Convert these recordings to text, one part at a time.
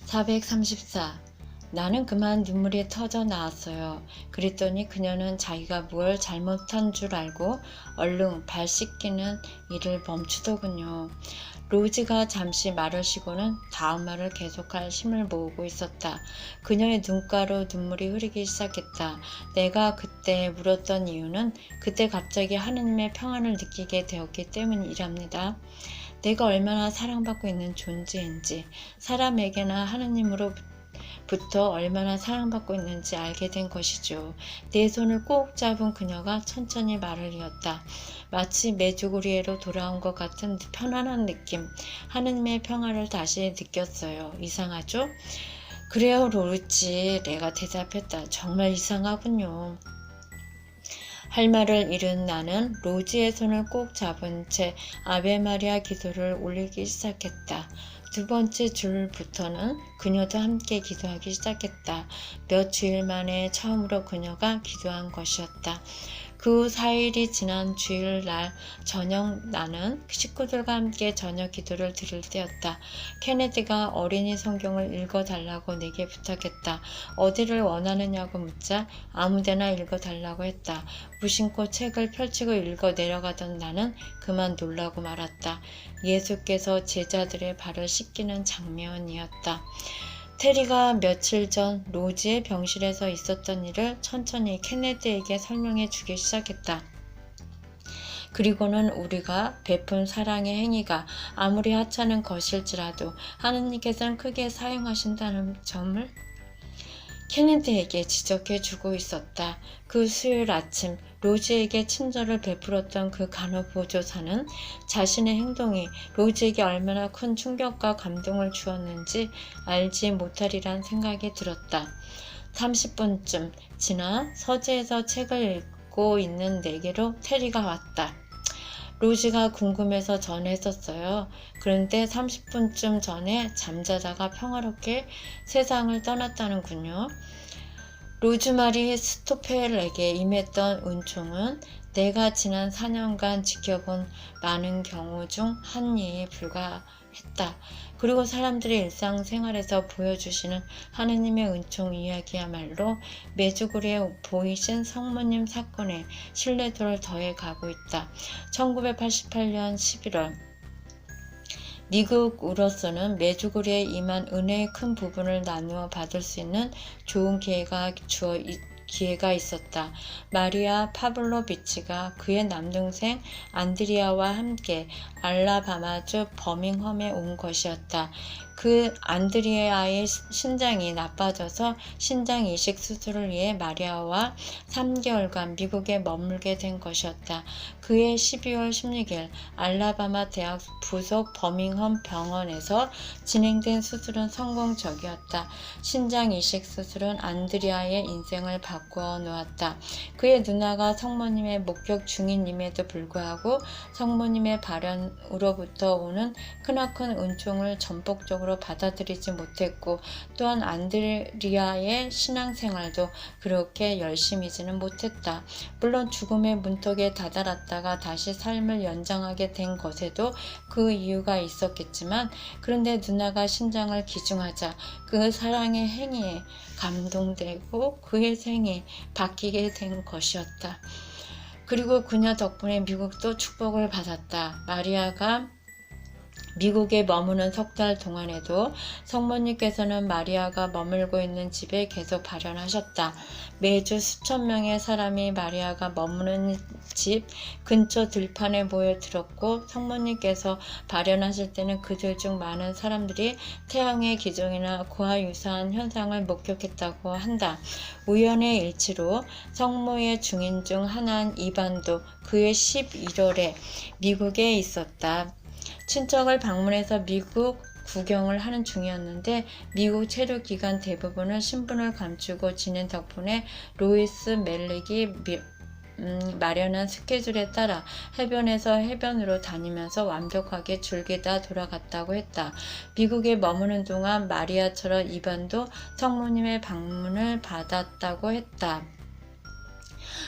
434. 나는 그만 눈물이 터져 나왔어요. 그랬더니 그녀는 자기가 뭘 잘못한 줄 알고 얼른 발 씻기는 일을 멈추더군요. 로즈가 잠시 말을 쉬고는 다음 말을 계속할 힘을 모으고 있었다. 그녀의 눈가로 눈물이 흐르기 시작했다. 내가 그때 울었던 이유는 그때 갑자기 하느님의 평안을 느끼게 되었기 때문이랍니다. 내가 얼마나 사랑받고 있는 존재인지, 사람에게나 하느님으로부터 얼마나 사랑받고 있는지 알게 된 것이죠. 내 손을 꼭 잡은 그녀가 천천히 말을 이었다. 마치 메주고리에로 돌아온 것 같은 편안한 느낌, 하느님의 평화를 다시 느꼈어요. 이상하죠? 그래요, 로즈. 내가 대답했다. 정말 이상하군요. 할 말을 잃은 나는 로즈의 손을 꼭 잡은 채 아베 마리아 기도를 올리기 시작했다. 두 번째 줄부터는 그녀도 함께 기도하기 시작했다. 몇 주일 만에 처음으로 그녀가 기도한 것이었다. 그 후 4일이 지난 주일날 저녁 나는 식구들과 함께 저녁 기도를 드릴 때였다. 케네디가 어린이 성경을 읽어달라고 내게 부탁했다. 어디를 원하느냐고 묻자 아무데나 읽어달라고 했다. 무심코 책을 펼치고 읽어 내려가던 나는 그만 놀라고 말았다. 예수께서 제자들의 발을 씻기는 장면이었다. 테리가 며칠 전 로즈의 병실에서 있었던 일을 천천히 케네디에게 설명해 주기 시작했다. 그리고는 우리가 베푼 사랑의 행위가 아무리 하찮은 것일지라도 하느님께서는 크게 사용하신다는 점을 케네디에게 지적해 주고 있었다. 그 수요일 아침 로즈에게 친절을 베풀었던 그 간호보조사는 자신의 행동이 로즈에게 얼마나 큰 충격과 감동을 주었는지 알지 못하리란 생각이 들었다. 30분쯤 지나 서재에서 책을 읽고 있는 내게로 테리가 왔다. 로즈가 궁금해서 전했었어요. 그런데 30분쯤 전에 잠자다가 평화롭게 세상을 떠났다는군요. 로즈마리 스토펠에게 임했던 은총은 내가 지난 4년간 지켜본 많은 경우 중 한 예에 불과했다. 그리고 사람들의 일상생활에서 보여주시는 하느님의 은총 이야기야말로 메주고리에 보이신 성모님 사건에 신뢰도를 더해가고 있다. 1988년 11월 미국으로서는 메주고리에 임한 은혜의 큰 부분을 나누어 받을 수 있는 좋은 기회가 있었다. 마리아 파블로비치가 그의 남동생 안드리아와 함께 알라바마주 버밍엄에 온 것이었다. 그 안드리아의 신장이 나빠져서 신장 이식 수술을 위해 마리아와 3개월간 미국에 머물게 된 것이었다. 그해 12월 16일 알라바마 대학 부속 버밍엄 병원에서 진행된 수술은 성공적이었다. 신장 이식 수술은 안드리아의 인생을 바꾸어 놓았다. 그의 누나가 성모님의 목격 중인임에도 불구하고 성모님의 발현으로부터 오는 크나큰 은총을 전폭적으로 받아들이지 못했고 또한 안드리아의 신앙생활도 그렇게 열심히지는 못했다. 물론 죽음의 문턱에 다다랐다가 다시 삶을 연장하게 된 것에도 그 이유가 있었겠지만 그런데 누나가 신장을 기증하자 그 사랑의 행위에 감동되고 그의 생이 바뀌게 된 것이었다. 그리고 그녀 덕분에 미국도 축복을 받았다. 마리아가 미국에 머무는 석 달 동안에도 성모님께서는 마리아가 머물고 있는 집에 계속 발현하셨다. 매주 수천 명의 사람이 마리아가 머무는 집 근처 들판에 모여 들었고 성모님께서 발현하실 때는 그들 중 많은 사람들이 태양의 기종이나 그와 유사한 현상을 목격했다고 한다. 우연의 일치로 성모의 중인 중 하나인 이반도 그해 11월에 미국에 있었다. 친척을 방문해서 미국 구경을 하는 중이었는데 미국 체류 기간 대부분은 신분을 감추고 지낸 덕분에 로이스 멜릭이 마련한 스케줄에 따라 해변에서 해변으로 다니면서 완벽하게 즐기다 돌아갔다고 했다. 미국에 머무는 동안 마리아처럼 이반도 성모님의 방문을 받았다고 했다.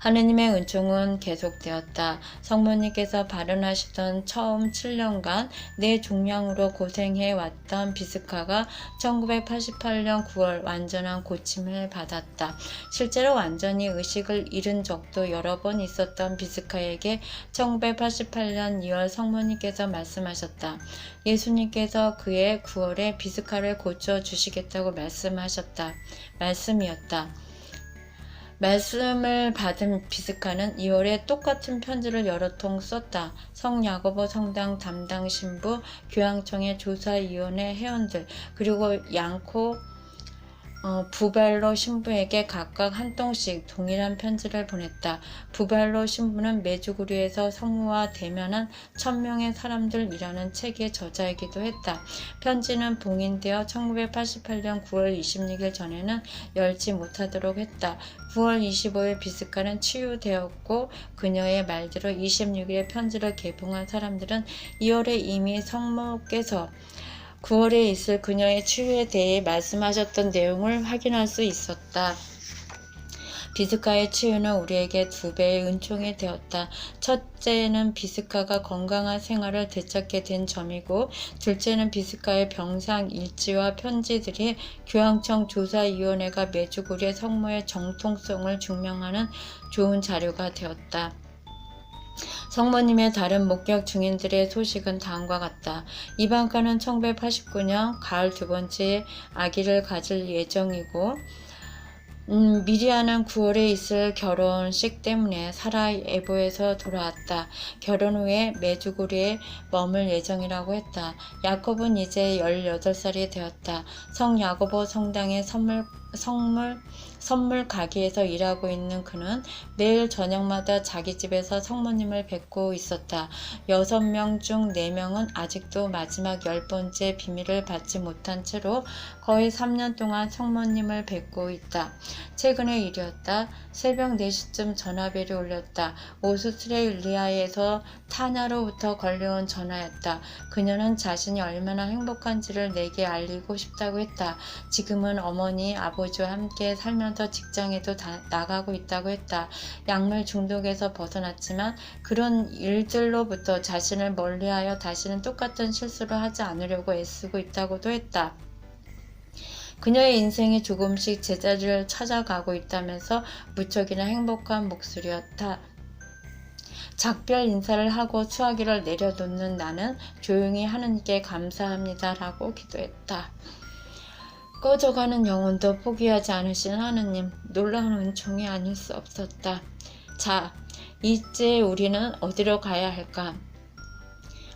하느님의 은총은 계속되었다. 성모님께서 발언하시던 처음 7년간 내 종양으로 고생해 왔던 비스카가 1988년 9월 완전한 고침을 받았다. 실제로 완전히 의식을 잃은 적도 여러 번 있었던 비스카에게 1988년 2월 성모님께서 말씀하셨다. 예수님께서 그의 9월에 비스카를 고쳐주시겠다고 말씀이었다. 말씀을 받은 비스카는 2월에 똑같은 편지를 여러 통 썼다. 성야고보 성당 담당 신부, 교황청의 조사위원회 회원들, 그리고 양코 부발로 신부에게 각각 한 통씩 동일한 편지를 보냈다. 부발로 신부는 메주구리에서 성모와 대면한 1000명의 사람들이라는 책의 저자이기도 했다. 편지는 봉인되어 1988년 9월 26일 전에는 열지 못하도록 했다. 9월 25일 비스카는 치유되었고 그녀의 말대로 26일에 편지를 개봉한 사람들은 2월에 이미 성모께서 9월에 있을 그녀의 치유에 대해 말씀하셨던 내용을 확인할 수 있었다. 비스카의 치유는 우리에게 2배의 은총이 되었다. 첫째는 비스카가 건강한 생활을 되찾게 된 점이고, 둘째는 비스카의 병상 일지와 편지들이 교황청 조사위원회가 메주구리의 성모의 정통성을 증명하는 좋은 자료가 되었다. 성모님의 다른 목격 증인들의 소식은 다음과 같다. 이방카는 1989년 가을 2번째 아기를 가질 예정이고, 미리아는 9월에 있을 결혼식 때문에 사라예보에서 돌아왔다. 결혼 후에 메주구리에 머물 예정이라고 했다. 야콥은 이제 18살이 되었다. 성야고보 성당의 선물 가게에서 일하고 있는 그는 매일 저녁마다 자기 집에서 성모님을 뵙고 있었다. 6명 중 4명은 아직도 마지막 10번째 비밀을 받지 못한 채로 거의 3년 동안 성모님을 뵙고 있다. 최근의 일이었다. 새벽 4시쯤 전화벨이 울렸다. 오스트레일리아에서 타냐로부터 걸려온 전화였다. 그녀는 자신이 얼마나 행복한지를 내게 알리고 싶다고 했다. 지금은 어머니, 아버지와 함께 살면서 직장에도 나가고 있다고 했다. 약물 중독에서 벗어났지만 그런 일들로부터 자신을 멀리하여 다시는 똑같은 실수를 하지 않으려고 애쓰고 있다고도 했다. 그녀의 인생이 조금씩 제자리를 찾아가고 있다면서 무척이나 행복한 목소리였다. 작별 인사를 하고 수화기를 내려놓는 나는 조용히 하느님께 감사합니다 라고 기도했다. 꺼져가는 영혼도 포기하지 않으신 하느님, 놀라운 은총이 아닐 수 없었다. 자, 이제 우리는 어디로 가야 할까?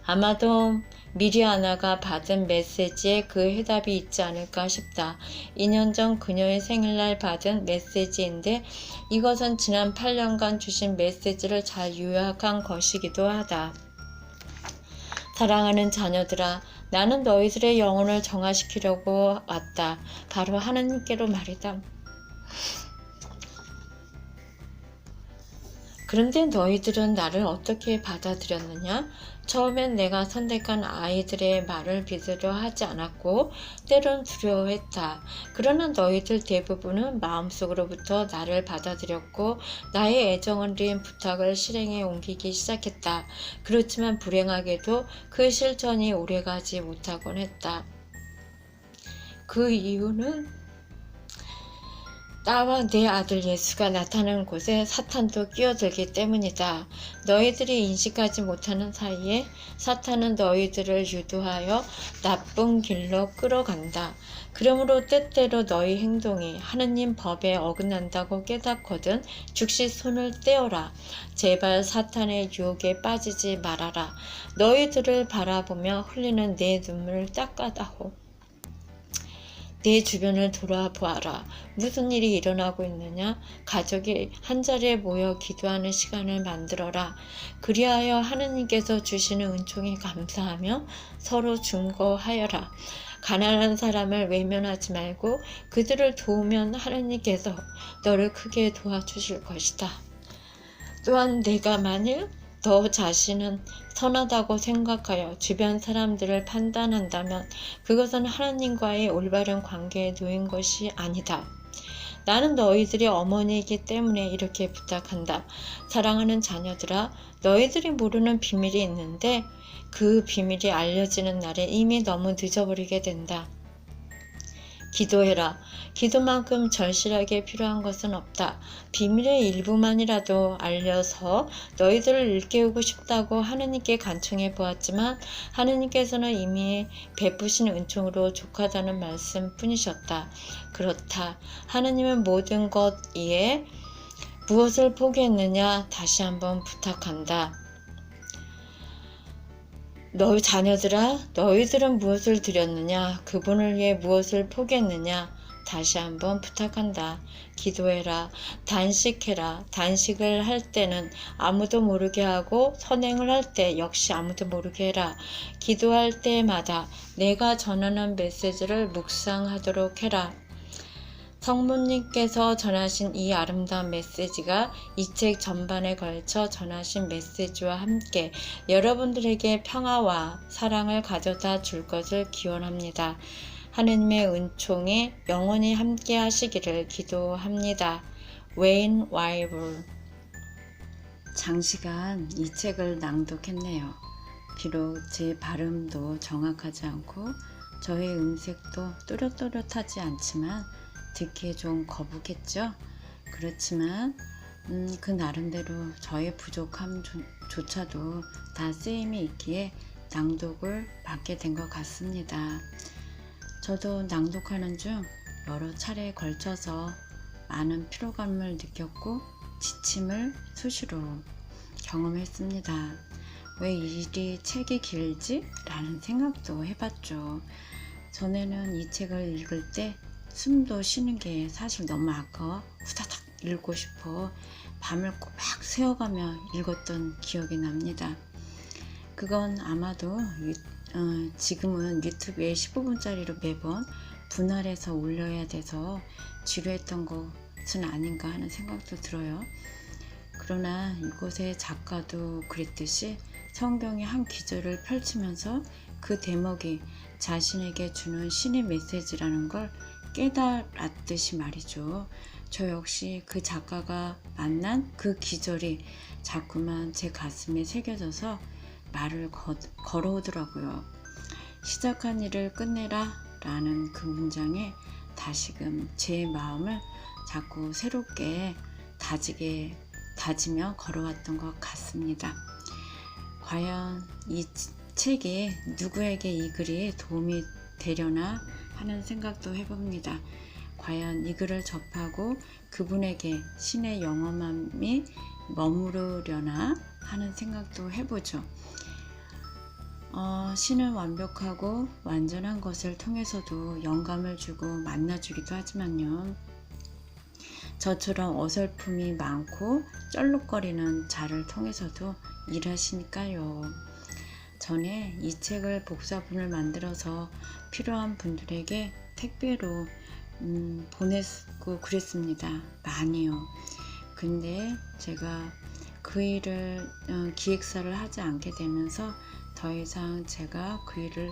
아마도 미리아나가 받은 메시지에 그 해답이 있지 않을까 싶다. 2년 전 그녀의 생일날 받은 메시지인데 이것은 지난 8년간 주신 메시지를 잘 요약한 것이기도 하다. 사랑하는 자녀들아, 나는 너희들의 영혼을 정화시키려고 왔다. 바로 하느님께로 말이다. 그런데 너희들은 나를 어떻게 받아들였느냐? 처음엔 내가 선택한 아이들의 말을 믿으려 하지 않았고 때론 두려워했다. 그러나 너희들 대부분은 마음속으로부터 나를 받아들였고 나의 애정 어린 부탁을 실행에 옮기기 시작했다. 그렇지만 불행하게도 그 실천이 오래가지 못하곤 했다. 그 이유는 나와 내 아들 예수가 나타나는 곳에 사탄도 끼어들기 때문이다. 너희들이 인식하지 못하는 사이에 사탄은 너희들을 유도하여 나쁜 길로 끌어간다. 그러므로 때때로 너희 행동이 하느님 법에 어긋난다고 깨닫거든 즉시 손을 떼어라. 제발 사탄의 유혹에 빠지지 말아라. 너희들을 바라보며 흘리는 내 눈물을 닦아다오. 내 주변을 돌아보아라. 무슨 일이 일어나고 있느냐? 가족이 한자리에 모여 기도하는 시간을 만들어라. 그리하여 하느님께서 주시는 은총에 감사하며 서로 증거하여라. 가난한 사람을 외면하지 말고 그들을 도우면 하느님께서 너를 크게 도와주실 것이다. 또한 내가 만일 너 자신은 선하다고 생각하여 주변 사람들을 판단한다면 그것은 하나님과의 올바른 관계에 놓인 것이 아니다. 나는 너희들이 어머니이기 때문에 이렇게 부탁한다. 사랑하는 자녀들아, 너희들이 모르는 비밀이 있는데 그 비밀이 알려지는 날에 이미 너무 늦어버리게 된다. 기도해라. 기도만큼 절실하게 필요한 것은 없다. 비밀의 일부만이라도 알려서 너희들을 일깨우고 싶다고 하느님께 간청해 보았지만 하느님께서는 이미 베푸신 은총으로 족하다는 말씀 뿐이셨다. 그렇다. 하느님은 모든 것 이에 무엇을 포기했느냐? 다시 한번 부탁한다. 너희 자녀들아, 너희들은 무엇을 드렸느냐? 그분을 위해 무엇을 포기했느냐? 다시 한번 부탁한다. 기도해라. 단식해라. 단식을 할 때는 아무도 모르게 하고 선행을 할 때 역시 아무도 모르게 해라. 기도할 때마다 내가 전하는 메시지를 묵상하도록 해라. 성모님께서 전하신 이 아름다운 메시지가 이 책 전반에 걸쳐 전하신 메시지와 함께 여러분들에게 평화와 사랑을 가져다 줄 것을 기원합니다. 하느님의 은총이 영원히 함께 하시기를 기도합니다. 웨인 와이블. 장시간 이 책을 낭독했네요. 비록 제 발음도 정확하지 않고 저의 음색도 또렷또렷하지 않지만 듣기에 좀 거북했죠. 그렇지만 그 나름대로 저의 부족함조차도 다 쓰임이 있기에 낭독을 받게 된 것 같습니다. 저도 낭독하는 중 여러 차례에 걸쳐서 많은 피로감을 느꼈고 지침을 수시로 경험했습니다. 왜 이리 책이 길지? 라는 생각도 해봤죠. 전에는 이 책을 읽을 때 숨도 쉬는 게 사실 너무 아까워 후다닥 읽고 싶어 밤을 꼬박 새워가며 읽었던 기억이 납니다. 그건 아마도 지금은 유튜브에 15분짜리로 매번 분할해서 올려야 돼서 지루했던 것은 아닌가 하는 생각도 들어요. 그러나 이곳의 작가도 그랬듯이 성경의 한 기절을 펼치면서 그 대목이 자신에게 주는 신의 메시지라는 걸 깨달았듯이 말이죠. 저 역시 그 작가가 만난 그 기절이 자꾸만 제 가슴에 새겨져서 말을 걸어오더라고요. 시작한 일을 끝내라 라는 그 문장에 다시금 제 마음을 자꾸 새롭게 다지며 걸어왔던 것 같습니다. 과연 이 책이 누구에게 이 글이 도움이 되려나 하는 생각도 해봅니다. 과연 이 글을 접하고 그분에게 신의 영험함이 머무르려나 하는 생각도 해보죠. 신은 완벽하고 완전한 것을 통해서도 영감을 주고 만나주기도 하지만요. 저처럼 어설픔이 많고 쩔룩거리는 자를 통해서도 일하시니까요. 전에 이 책을 복사본을 만들어서 필요한 분들에게 택배로 보냈고 그랬습니다. 많이요. 근데 제가 그 일을 기획사를 하지 않게 되면서 더 이상 제가 그 일을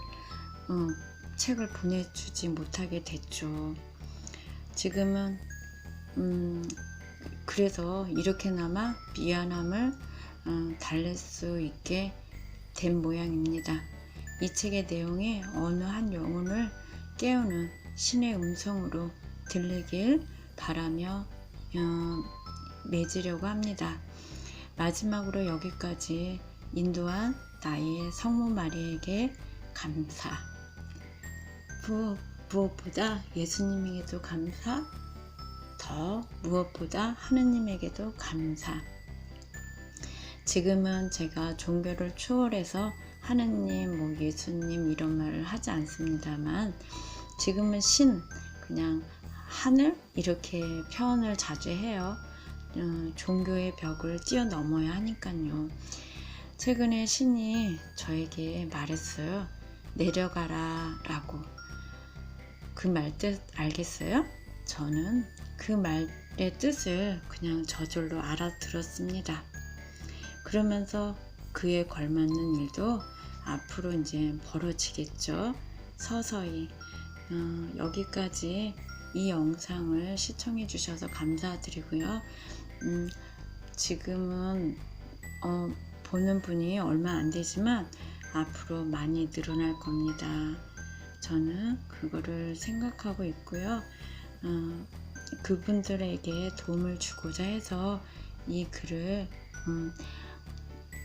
책을 보내주지 못하게 됐죠. 지금은 그래서 이렇게나마 미안함을 달랠 수 있게 된 모양입니다. 이 책의 내용이 어느 한 영혼을 깨우는 신의 음성으로 들리길 바라며 맺으려고 합니다. 마지막으로 여기까지 인도한 나의 성모 마리에게 감사. 무엇보다 예수님에게도 감사, 더 무엇보다 하느님에게도 감사. 지금은 제가 종교를 초월해서 하느님, 예수님 이런 말을 하지 않습니다만 지금은 신, 그냥 하늘 이렇게 표현을 자주 해요. 종교의 벽을 뛰어넘어야 하니까요. 최근에 신이 저에게 말했어요. 내려가라 라고. 그 말 뜻 알겠어요? 저는 그 말의 뜻을 그냥 저절로 알아들었습니다. 그러면서 그에 걸맞는 일도 앞으로 이제 벌어지겠죠. 서서히 여기까지 이 영상을 시청해 주셔서 감사드리고요. 지금은 보는 분이 얼마 안 되지만 앞으로 많이 늘어날 겁니다. 저는 그거를 생각하고 있고요. 그분들에게 도움을 주고자 해서 이 글을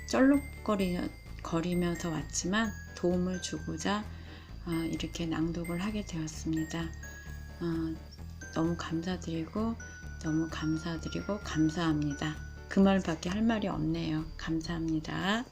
쩔룩거리면서 왔지만 도움을 주고자 이렇게 낭독을 하게 되었습니다. 너무 감사드리고 감사합니다. 그 말밖에 할 말이 없네요. 감사합니다.